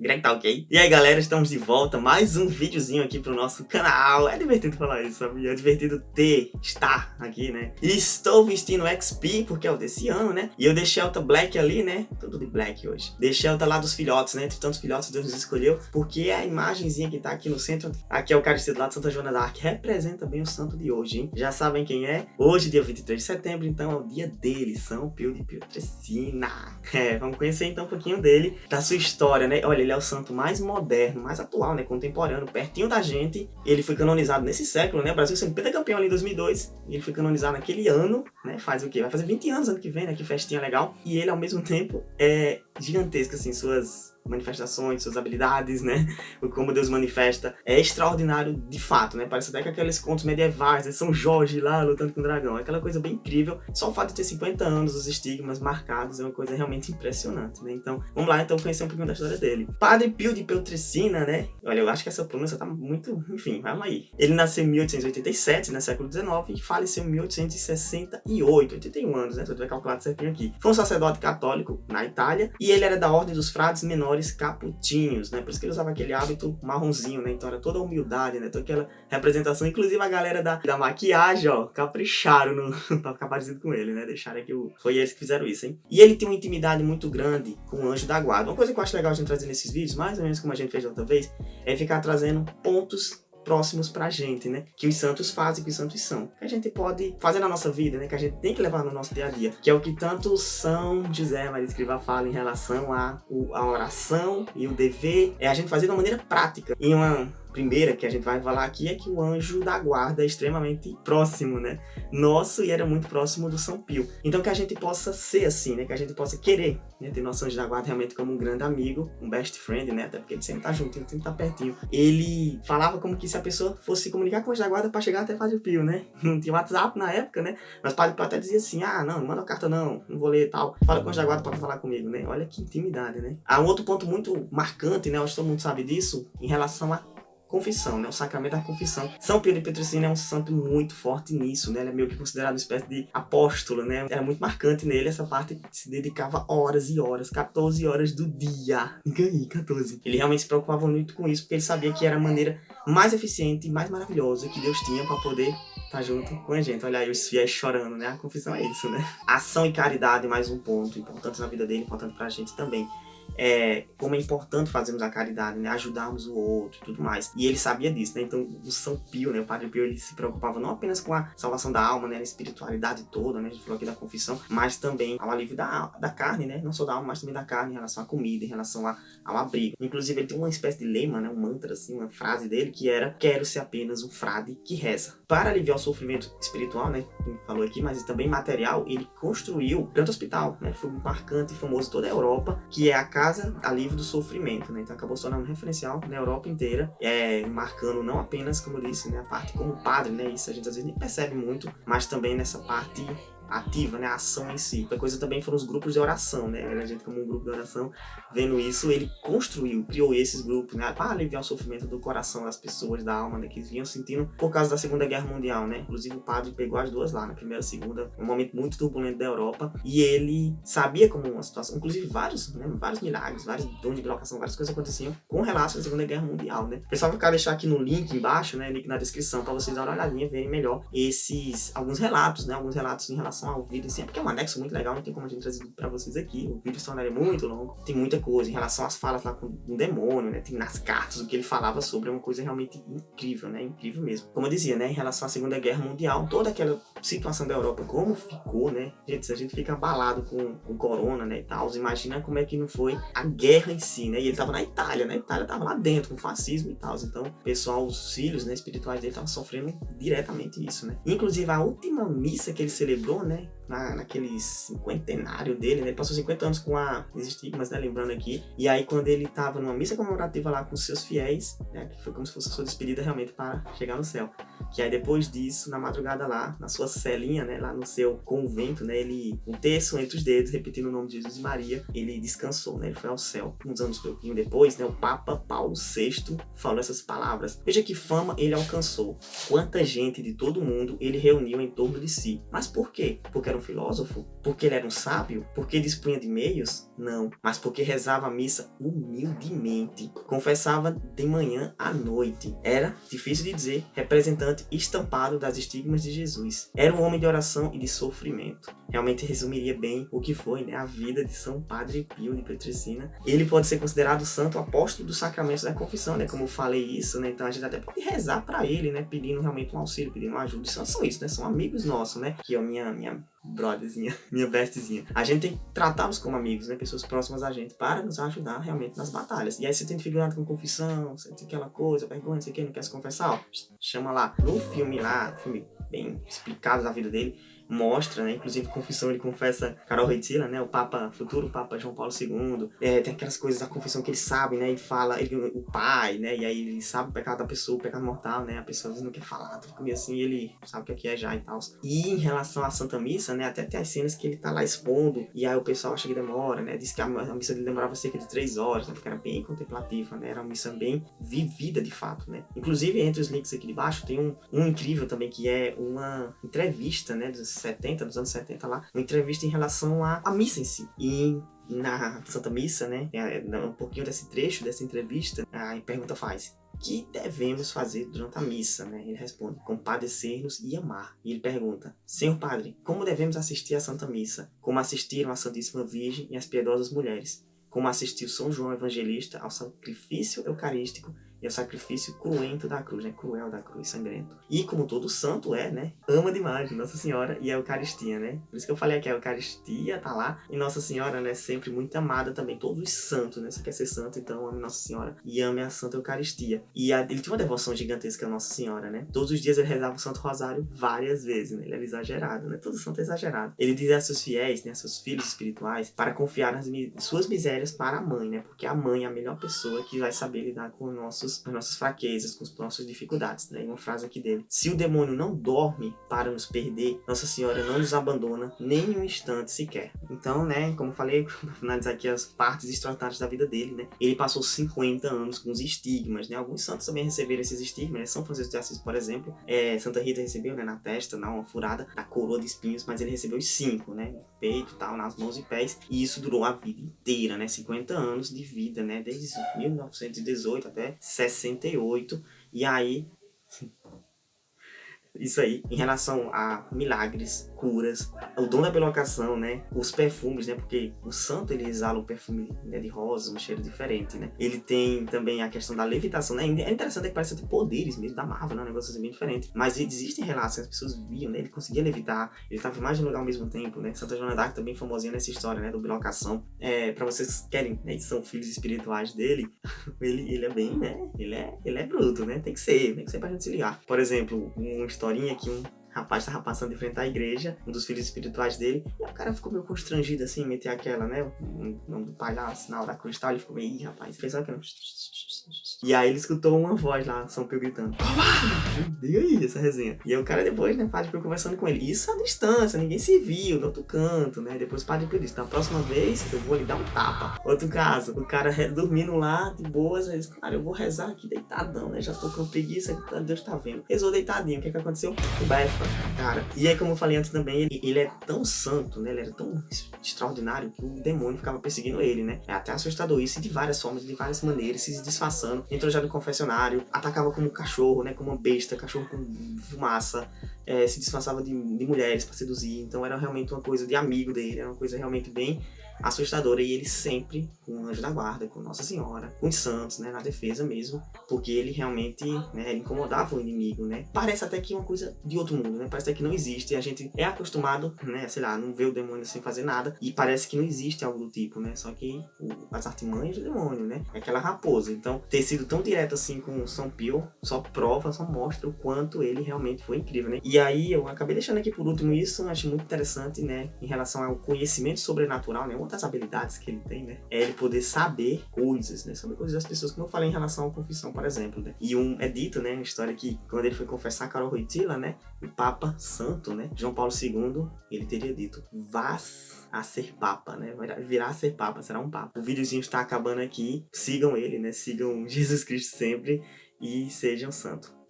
Greg tá ok? E aí galera, estamos de volta, mais um videozinho aqui pro nosso canal. É divertido falar isso, sabe? É divertido estar aqui, né? E estou vestindo XP, porque é o desse ano, né? E eu deixei a Alta Black ali, né? Tudo de black hoje. Deixei a Alta lá dos filhotes, né? Entre tantos filhotes Deus nos escolheu, porque a imagenzinha que tá aqui no centro, aqui é o Caristia lá de Santa Joana d'Arc, representa bem o santo de hoje, hein? Já sabem quem é? Hoje, dia 23 de setembro, então é o dia dele, São Pio de Pietrelcina. Vamos conhecer então um pouquinho dele, da sua história, né? Olha, ele é o santo mais moderno, mais atual, né? Contemporâneo, pertinho da gente. Ele foi canonizado nesse século, né? O Brasil sendo pentacampeão ali em 2002. E ele foi canonizado naquele ano, né? Faz o quê? Vai fazer 20 anos ano que vem, né? Que festinha legal. E ele, ao mesmo tempo, é gigantesco, assim, suas manifestações, suas habilidades, né? Como Deus manifesta é extraordinário de fato, né? Parece até que aqueles contos medievais, né? São Jorge lá lutando com o dragão, é aquela coisa bem incrível. Só o fato de ter 50 anos, os estigmas marcados, é uma coisa realmente impressionante, né? Então, vamos lá então conhecer um pouquinho da história dele. Padre Pio de Pietrelcina, né? Olha, eu acho que essa pronúncia tá muito... Enfim, vamos aí. Ele nasceu em 1887, né? Século XIX, e faleceu em 1868, 81 anos, né? Se eu tiver calculado certinho aqui. Foi um sacerdote católico na Itália, e ele era da ordem dos frades menores caputinhos, né? Por isso que ele usava aquele hábito marronzinho, né? Então era toda a humildade, né? Toda aquela representação. Inclusive a galera da maquiagem, ó, capricharam pra ficar parecido com ele, né? Deixaram aqui foi eles que fizeram isso, hein? E ele tem uma intimidade muito grande com o anjo da guarda. Uma coisa que eu acho legal a gente trazer nesses vídeos, mais ou menos como a gente fez da outra vez, é ficar trazendo pontos próximos pra gente, né? Que os santos fazem, que os santos são. Que a gente pode fazer na nossa vida, né? Que a gente tem que levar no nosso dia a dia. Que é o que tanto São José Maria Escrivá fala em relação a oração e o dever. É a gente fazer de uma maneira prática. E uma primeira que a gente vai falar aqui é que o anjo da guarda é extremamente próximo, né? Nosso, e era muito próximo do São Pio. Então que a gente possa ser assim, né? Que a gente possa querer, né? Ter nosso anjo da guarda realmente como um grande amigo, um best friend, né? Até porque ele sempre tá junto, ele sempre tá pertinho. Ele falava como que se a pessoa fosse se comunicar com o anjo da guarda para chegar até Padre Pio, né? Não tinha WhatsApp na época, né? Mas Padre Pio até dizia assim, ah, não manda carta não vou ler e tal. Fala com o anjo da guarda para falar comigo, né? Olha que intimidade, né? Há um outro ponto muito marcante, né? Acho que todo mundo sabe disso, em relação a confissão, né? O sacramento da confissão. São Pio de Pietrelcina é um santo muito forte nisso, né? Ele é meio que considerado uma espécie de apóstolo, né? Era muito marcante nele essa parte que se dedicava horas e horas, 14 horas do dia. Ganhei 14. Ele realmente se preocupava muito com isso, porque ele sabia que era a maneira mais eficiente e mais maravilhosa que Deus tinha para poder estar junto com a gente. Olha aí os fiéis chorando, né? A confissão é isso, né? Ação e caridade, mais um ponto importante na vida dele, importante pra gente também. Como é importante fazermos a caridade, né? Ajudarmos o outro e tudo mais. E ele sabia disso, né? Então o São Pio, né? O Padre Pio, ele se preocupava não apenas com a salvação da alma, né? A espiritualidade toda, né? A gente falou aqui da confissão, mas também ao alívio da carne, né? Não só da alma, mas também da carne, em relação à comida, em relação ao abrigo. Inclusive ele tem uma espécie de lema, né? Um mantra, assim, uma frase dele que era: quero ser apenas um frade que reza. Para aliviar o sofrimento espiritual, né? Como falou aqui, mas também material, ele construiu o grande hospital, né? Foi marcante e famoso em toda a Europa, que é a Casa Alívio do Sofrimento, né? Então acabou se tornando um referencial na Europa inteira, marcando não apenas, como eu disse, né, a parte como padre, né? Isso a gente às vezes nem percebe muito, mas também nessa parte ativa, né, a ação em si. Outra coisa também foram os grupos de oração, né, a gente como um grupo de oração, vendo isso, ele criou esses grupos, né, para aliviar o sofrimento do coração das pessoas, da alma, né, que vinham sentindo por causa da Segunda Guerra Mundial, né, inclusive o padre pegou as duas lá, na primeira e segunda, um momento muito turbulento da Europa, e ele sabia como uma situação, inclusive vários milagres, vários dons de bilocação, várias coisas aconteciam com relação à Segunda Guerra Mundial, né. Pessoal, eu quero deixar aqui no link embaixo, né, link na descrição, para vocês darem uma olhadinha, verem melhor alguns relatos em relação ao vídeo, assim, porque é um anexo muito legal, não tem como a gente trazer pra vocês aqui, o vídeo se tornaria muito longo, tem muita coisa em relação às falas lá com o demônio, né, tem nas cartas o que ele falava sobre, é uma coisa realmente incrível, né, incrível mesmo. Como eu dizia, né, em relação à Segunda Guerra Mundial, toda aquela situação da Europa, como ficou, né, gente, se a gente fica abalado com corona, né, e tal, imagina como é que não foi a guerra em si, né, e ele tava na Itália, né, a Itália tava lá dentro, com fascismo e tal, então, o pessoal, os filhos, né, espirituais dele estavam sofrendo diretamente isso, né. Inclusive, a última missa que ele celebrou, né, naquele cinquentenário dele, né? Ele passou 50 anos com os estigmas, né? Lembrando aqui. E aí, quando ele estava numa missa comemorativa lá com seus fiéis, né? Que foi como se fosse a sua despedida realmente para chegar no céu. Que aí depois disso, na madrugada lá, na sua celinha, né, lá no seu convento, né, ele, um terço entre os dedos, repetindo o nome de Jesus e Maria, ele descansou, né, ele foi ao céu. Uns anos pouquinho depois, né, o Papa Paulo VI falou essas palavras. Veja que fama ele alcançou. Quanta gente de todo mundo ele reuniu em torno de si. Mas por quê? Porque era um filósofo? Porque ele era um sábio? Porque dispunha de meios? Não. Mas porque rezava a missa humildemente. Confessava de manhã à noite. Era, difícil de dizer, representante estampado das estigmas de Jesus. Era um homem de oração e de sofrimento. Realmente resumiria bem o que foi, né, a vida de São Padre Pio de Pietrelcina. Ele pode ser considerado santo apóstolo dos sacramentos da confissão, né? Como eu falei isso, né? Então a gente até pode rezar para ele, né? Pedindo realmente um auxílio, pedindo uma ajuda. São isso, né? São amigos nossos, né? Que é a minha brotherzinha, minha bestzinha. A gente tem que tratá-los como amigos, né? Pessoas próximas a gente, para nos ajudar realmente nas batalhas. E aí você tem dificuldade com confissão, você tem aquela coisa, vergonha, não sei o que, não quer se confessar, ó, chama lá. No filme lá, filme bem explicado da vida dele, mostra, né? Inclusive, confissão, ele confessa Karol Wojtyła, né? O Papa, futuro Papa João Paulo II. Tem aquelas coisas da confissão que ele sabe, né? Ele fala, o pai, né? E aí ele sabe o pecado da pessoa, o pecado mortal, né? A pessoa às vezes não quer falar, fica meio assim, ele sabe o que é já e tal. E em relação à Santa Missa, né? Até tem as cenas que ele tá lá expondo, e aí o pessoal acha que demora, né? Diz que a missa dele demorava cerca de 3 horas, né? Porque era bem contemplativa, né? Era uma missa bem vivida de fato, né? Inclusive, entre os links aqui de baixo, tem um incrível também, que é uma entrevista, né? Dos anos 70 lá, uma entrevista em relação à missa em si. E na Santa Missa, né, um pouquinho desse trecho, dessa entrevista, a pergunta faz: o que devemos fazer durante a missa, né? Ele responde: compadecer-nos e amar. E ele pergunta: Senhor Padre, como devemos assistir à Santa Missa? Como assistiram a Santíssima Virgem e as piedosas mulheres? Como assistiu São João Evangelista ao sacrifício eucarístico e ao sacrifício cruento da cruz, né? Cruel da cruz, sangrento. E como todo santo é, né? Ama demais Nossa Senhora e a Eucaristia, né? Por isso que eu falei aqui, a Eucaristia tá lá. E Nossa Senhora, né? Sempre muito amada também. Todos os santos, né? Você quer ser santo, então ame Nossa Senhora e ame a Santa Eucaristia. E ele tinha uma devoção gigantesca a Nossa Senhora, né? Todos os dias ele rezava o Santo Rosário várias vezes, né? Ele era exagerado, né? Todo santo é exagerado. Ele dizia a seus fiéis, né? A seus filhos espirituais, para confiar nas suas misérias para a mãe, né? Porque a mãe é a melhor pessoa que vai saber lidar com as nossas fraquezas, com as nossas dificuldades, né? E uma frase aqui dele: se o demônio não dorme para nos perder, Nossa Senhora não nos abandona nem um instante sequer. Então, né, como eu falei, para finalizar aqui as partes extraordinárias da vida dele, né? Ele passou 50 anos com os estigmas, né? Alguns santos também receberam esses estigmas, né? São Francisco de Assis, por exemplo, Santa Rita recebeu, né, na testa, uma furada, na coroa de espinhos, mas ele recebeu os 5, né? No peito, tal, nas mãos e pés, e isso durou a vida inteira, né? 50 anos de vida, né? Desde 1918 até 68. E aí, isso aí, em relação a milagres, curas, o dom da bilocação, né? Os perfumes, né? Porque o santo, ele exala um perfume, né, de rosa, um cheiro diferente, né? Ele tem também a questão da levitação, né? É interessante que parece ter poderes mesmo da Marvel, né? Um negócio assim bem diferente. Mas existem relatos, as pessoas viam, né? Ele conseguia levitar, ele estava em mais de um lugar ao mesmo tempo, né? Santa Joana d'Arc também famosinha nessa história, né? Do bilocação. Pra vocês que querem, né? E são filhos espirituais dele, ele é bem, né? Ele é bruto, né? Tem que ser pra gente se ligar. Por exemplo, uma historinha que um rapaz tava passando de frente à igreja, um dos filhos espirituais dele, e o cara ficou meio constrangido assim, meter aquela, né, o nome do pai lá, sinal da cruz e tal, ele ficou meio, rapaz, fez só que não. E aí ele escutou uma voz lá, São Pio gritando: covarde! Diga aí essa resenha. E aí o cara depois, né, Padre Pio conversando com ele. Isso à distância, ninguém se viu, no outro canto, né? Depois o Padre Pio disse: na próxima vez eu vou lhe dar um tapa. Outro caso, o cara dormindo lá, de boas, ele disse: cara, eu vou rezar aqui deitadão, né? Já tô com preguiça, Deus tá vendo. Rezou deitadinho, o que aconteceu? O Befa, cara. E aí, como eu falei antes também, ele é tão santo, né? Ele era tão extraordinário que o demônio ficava perseguindo ele, né? É até assustador isso, e de várias formas, de várias maneiras, se disfarçando. Entrou já no confessionário, atacava como um cachorro, né? Como uma besta, cachorro com fumaça, se disfarçava de mulheres para seduzir. Então era realmente uma coisa de amigo dele, era uma coisa realmente bem assustadora. E ele sempre com o anjo da guarda, com Nossa Senhora, com os santos, né? Na defesa mesmo, porque ele realmente, né? Ele incomodava o inimigo, né? Parece até que é uma coisa de outro mundo, né? Parece até que não existe. A gente é acostumado, né? Sei lá, não vê o demônio sem fazer nada, e parece que não existe algo do tipo, né? Só que as artimanhas do demônio, né? É aquela raposa. Então, ter sido tão direto assim com São Pio só prova, só mostra o quanto ele realmente foi incrível, né? E aí eu acabei deixando aqui por último isso, acho muito interessante, né? Em relação ao conhecimento sobrenatural, né? das habilidades que ele tem, né, é ele poder saber coisas, né, saber coisas das pessoas, como eu falei em relação à confissão, por exemplo, né. E é dito, né, uma história que quando ele foi confessar Karol Wojtyla, né, o Papa Santo, né, João Paulo II, ele teria dito: "Vás a ser Papa", né, virá a ser Papa, será um Papa. O videozinho está acabando aqui, sigam ele, né, sigam Jesus Cristo sempre e sejam santos.